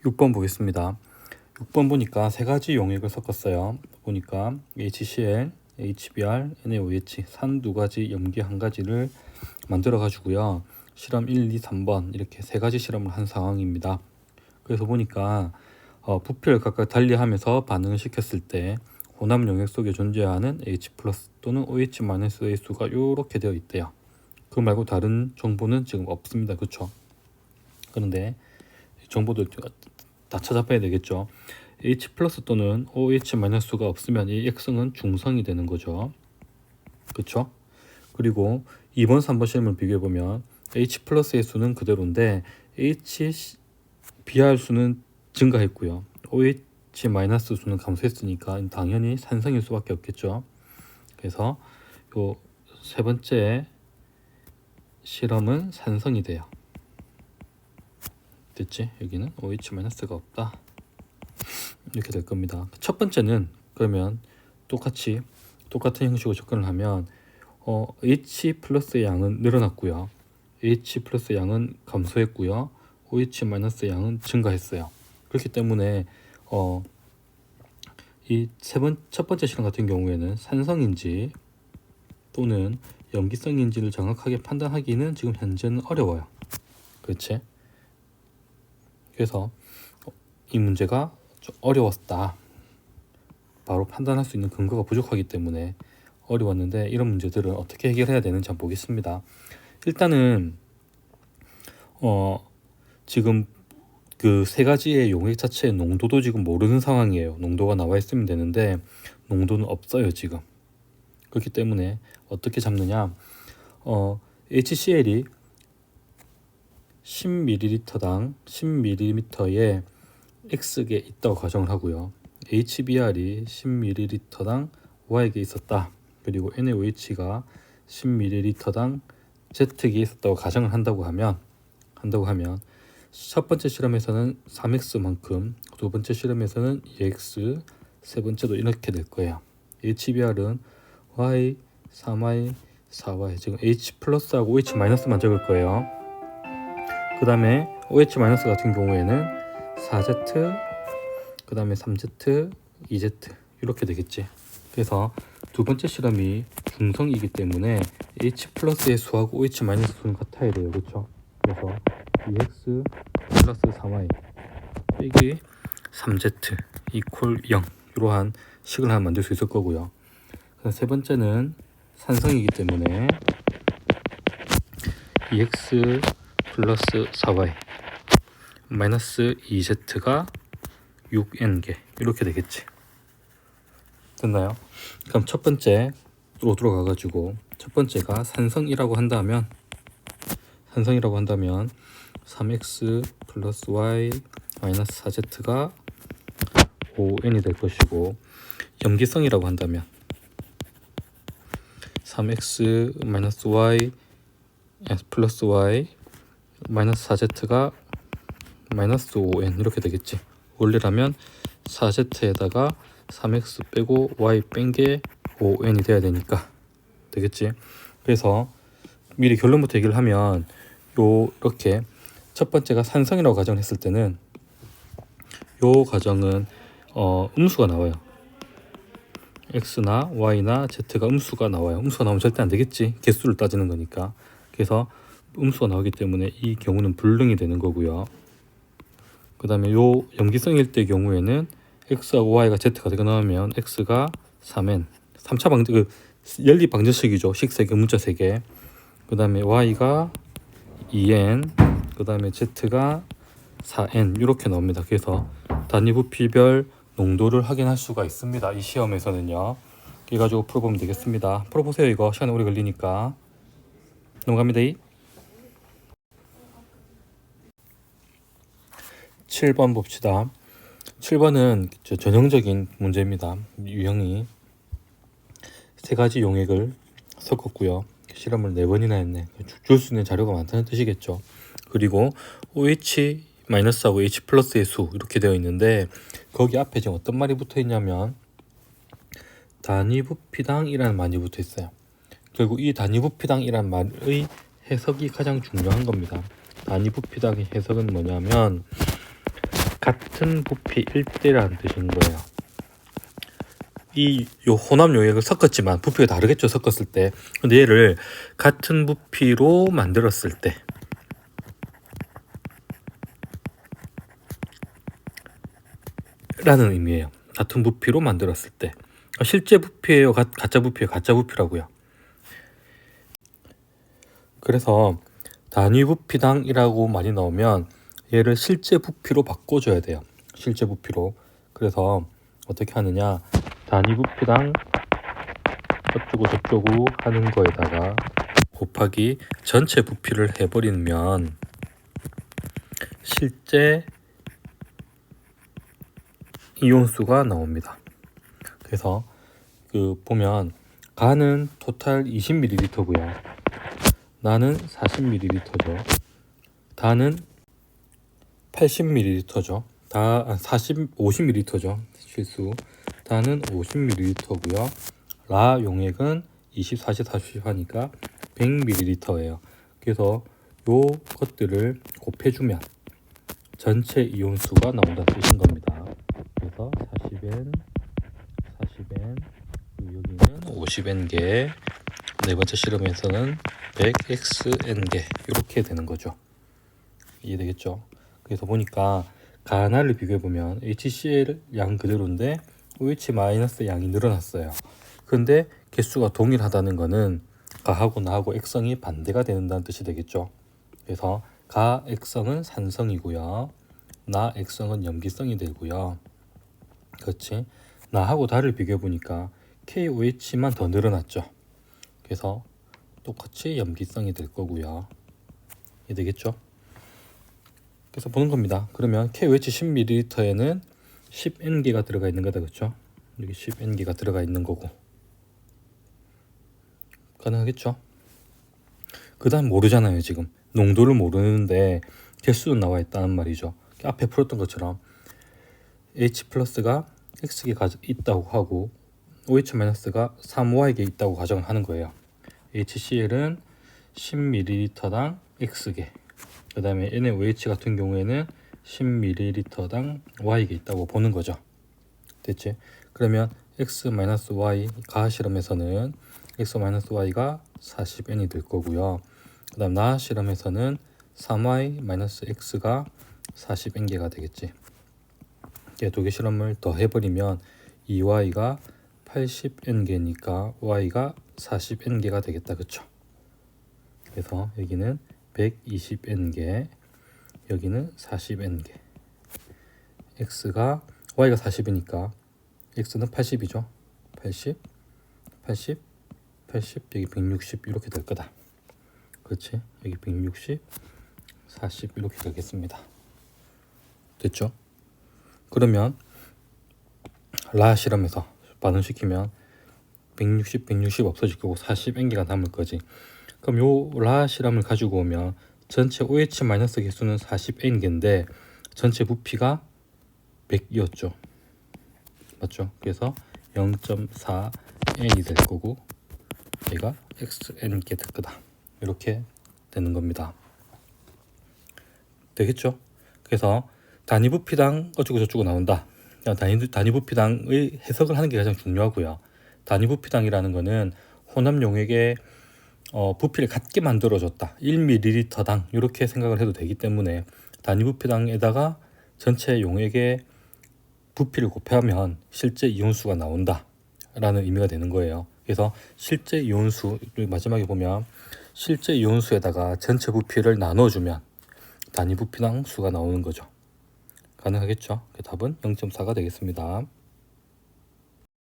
6번 보겠습니다. 6번 보니까 세 가지 용액을 섞었어요. 보니까 HCl, HBr, NaOH 산 두 가지, 염기 한 가지를 만들어 가지고요. 실험 1, 2, 3번 이렇게 세 가지 실험을 한 상황입니다. 그래서 보니까 부피를 각각 달리하면서 반응을 시켰을 때 혼합 용액 속에 존재하는 H 플러스 또는 OH 마이너스의 수가 이렇게 되어 있대요. 그 말고 다른 정보는 지금 없습니다. 그렇죠? 그런데 정보들 다 찾아봐야 되겠죠. H 플러스 또는 OH 마이너스가 없으면 이 액성은 중성이 되는 거죠. 그렇죠? 그리고 2번, 3번 실험을 비교해 보면 H 플러스의 수는 그대로인데 HBr 수는 증가했고요. OH 마이너스 수는 감소했으니까 당연히 산성일 수밖에 없겠죠. 그래서 요 세 번째 실험은 산성이 돼요. 됐지? 여기는 OH 마이너스가 없다. 이렇게 될 겁니다. 첫 번째는 그러면 똑같은 형식으로 접근을 하면 H 플러스의 양은 늘어났고요. H 플러스 양은 감소했고요. OH 마이너스 양은 증가했어요. 그렇기 때문에 첫 번째 실험 같은 경우에는 산성인지 또는 염기성인지를 정확하게 판단하기는 지금 현재는 어려워요. 그렇지? 그래서 이 문제가 좀 어려웠다. 바로 판단할 수 있는 근거가 부족하기 때문에 어려웠는데 이런 문제들을 어떻게 해결해야 되는지 한번 보겠습니다. 일단은 지금 그 세 가지의 용액 자체의 농도도 지금 모르는 상황이에요. 농도가 나와 있으면 되는데 농도는 없어요 지금. 그렇기 때문에 어떻게 잡느냐? HCl이 10ml당 10ml에 X개 있다고 가정을 하고요. HBr이 10ml당 Y개 있었다. 그리고 NaOH가 10ml당 Z개 있었다고 가정을 한다고 하면 첫 번째 실험에서는 3X만큼, 두 번째 실험에서는 2X, 세 번째도 이렇게 될 거예요. HBr은 Y, 3Y, 4Y, 지금 H 플러스하고 OH 마이너스만 적을 거예요. 그 다음에 OH 마이너스 같은 경우에는 4Z, 그 다음에 3Z, 2Z 이렇게 되겠지. 그래서 두 번째 실험이 중성이기 때문에 H 플러스의 수하고 OH 마이너스 수는 같아야 돼요. 그렇죠? 그래서 2X 플러스 3Y 빼기 3Z 이퀄 0 이러한 식을 하나 만들 수 있을 거고요. 세 번째는 산성이기 때문에 2X 플러스 4Y 마이너스 2Z가 6N개 이렇게 되겠지. 됐나요? 그럼 첫 번째로 들어가가지고 첫 번째가 산성이라고 한다면 3X 플러스 Y 마이너스 4Z가 5N이 될 것이고 염기성이라고 한다면 3X 마이너스 Y 플러스 Y 마이너스 4Z가 마이너스 5N 이렇게 되겠지. 원래라면 4Z에다가 3X 빼고 Y 뺀 게 5N이 돼야 되니까 되겠지. 그래서 미리 결론부터 얘기를 하면 이렇게 첫 번째가 산성이라고 가정했을 때는 요 가정은 음수가 나와요. X나 Y나 Z가 음수가 나와요. 음수가 나오면 절대 안 되겠지. 개수를 따지는 거니까. 그래서 음수가 나오기 때문에 이 경우는 불능이 되는 거고요. 그 다음에 요 염기성일 때 경우에는 X하고 Y가 Z가 되게 나오면 X가 3N 3차 방정 연립 방정식이죠. 식 3개 문자 3개. 그 다음에 Y가 2N 그 다음에 Z가 4N 이렇게 나옵니다. 그래서 단위 부피별 농도를 확인할 수가 있습니다. 이 시험에서는요. 이거 가지고 풀어보면 되겠습니다. 풀어보세요. 이거 시간 오래 걸리니까. 넘어갑니다. 7번 봅시다. 7번은 전형적인 문제입니다. 유형이 세 가지 용액을 섞었고요. 실험을 4번이나 했네. 줄 수 있는 자료가 많다는 뜻이겠죠. 그리고 OH 마이너스하고 H 플러스의 수 이렇게 되어 있는데 거기 앞에 지금 어떤 말이 붙어 있냐면 단위 부피당이라는 말이 붙어 있어요. 결국 이 단위 부피당이라는 말의 해석이 가장 중요한 겁니다. 단위 부피당의 해석은 뭐냐면 같은 부피 1대라는 뜻인 거예요. 요 혼합 용액을 섞었지만 부피가 다르겠죠, 섞었을 때. 근데 얘를 같은 부피로 만들었을 때 라는 의미예요. 같은 부피로 만들었을 때. 실제 부피예요, 가짜 부피예요? 가짜 부피라고요. 그래서 단위 부피당이라고 많이 나오면 얘를 실제 부피로 바꿔줘야 돼요. 실제 부피로. 그래서 어떻게 하느냐, 단위 부피당 어쩌고 저쩌고 하는 거에다가 곱하기 전체 부피를 해버리면 실제 이온수가 나옵니다. 그래서 보면 가는 토탈 20ml고요. 나는 40ml죠. 다는 80ml죠. 50ml죠. 실수. 다는 50ml고요. 라 용액은 20, 40, 40 하니까 100ml예요. 그래서 요 것들을 곱해주면 전체 이온수가 나온다는 뜻인 겁니다. 그래서 40N, 40N, 여기는 50N개, 네 번째 실험에서는 100XN개 이렇게 되는 거죠. 이해되겠죠? 그래서 보니까 가나를 비교해보면 HCl 양 그대로인데 OH 마이너스 양이 늘어났어요. 근데 개수가 동일하다는 거는 가하고 나하고 액성이 반대가 된다는 뜻이 되겠죠. 그래서 가 액성은 산성이고요. 나 액성은 염기성이 되고요. 그렇지? 나하고 다를 비교해보니까 KOH만 더 늘어났죠. 그래서 똑같이 염기성이 될 거고요. 이해되겠죠? 그래서 보는 겁니다. 그러면 KOH 10ml에는 10N개가 들어가 있는 거다. 그렇죠? 여기 10N개가 들어가 있는 거고. 가능하겠죠? 그 다음 모르잖아요. 지금 농도를 모르는데 개수는 나와 있다는 말이죠. 앞에 풀었던 것처럼 H 플러스가 X개 있다고 하고 OH 마이너스가 3Y개 있다고 가정을 하는 거예요. HCl은 10ml당 X개, 그 다음에 NaOH 같은 경우에는 10ml당 Y개 있다고 보는 거죠. 됐지? 그러면 X-Y 가하 실험에서는 X-Y가 40N이 될 거고요. 그 다음 나하 실험에서는 3Y-X가 40N개가 되겠지. 두 개 실험을 더 해버리면 2Y가 80N개니까 Y가 40N개가 되겠다. 그쵸? 그래서 여기는 120N개, 여기는 40N개. X가 Y가 40이니까 X는 80이죠. 80, 80, 80, 여기 160 이렇게 될 거다. 그렇지? 여기 160, 40 이렇게 되겠습니다. 됐죠? 그러면 라 실험에서 반응시키면 160, 160 없어질 거고 40N개가 남을 거지. 그럼 요 라 실험을 가지고 오면 전체 OH 마이너스 개수는 40N개인데 전체 부피가 100이었죠. 맞죠? 그래서 0.4N이 될 거고 얘가 XN개 될 거다. 이렇게 되는 겁니다. 되겠죠? 그래서 단위 부피당 어쩌고 저쩌고 나온다. 단위 부피당의 해석을 하는 게 가장 중요하고요. 단위 부피당이라는 거는 혼합 용액의 부피를 같게 만들어줬다. 1ml당 이렇게 생각을 해도 되기 때문에 단위 부피당에다가 전체 용액의 부피를 곱하면 실제 이온수가 나온다 라는 의미가 되는 거예요. 그래서 실제 이온수를 마지막에 보면 실제 이온수에다가 전체 부피를 나눠주면 단위 부피당 수가 나오는 거죠. 가능하겠죠? 그 답은 0.4가 되겠습니다.